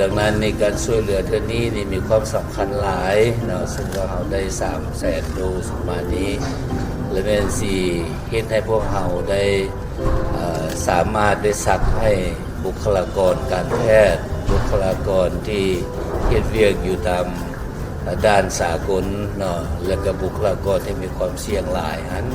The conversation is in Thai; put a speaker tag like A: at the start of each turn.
A: ดังนั้นในการช่วยเหลือเท่านี้นี่มีความสำคัญหลายเนาะซึ่งว่าเราได้300,000 โดสมานี้และแม่นสิเฮ็ดให้พวกเราได้สามารถได้ซักให้บุคลากรการแพทย์บุคลากรที่เฮ็ดเวียกอยู่ตามด้านสากลเนาะและก็บุคลากรที่มีความเสี่ยงหลายหัน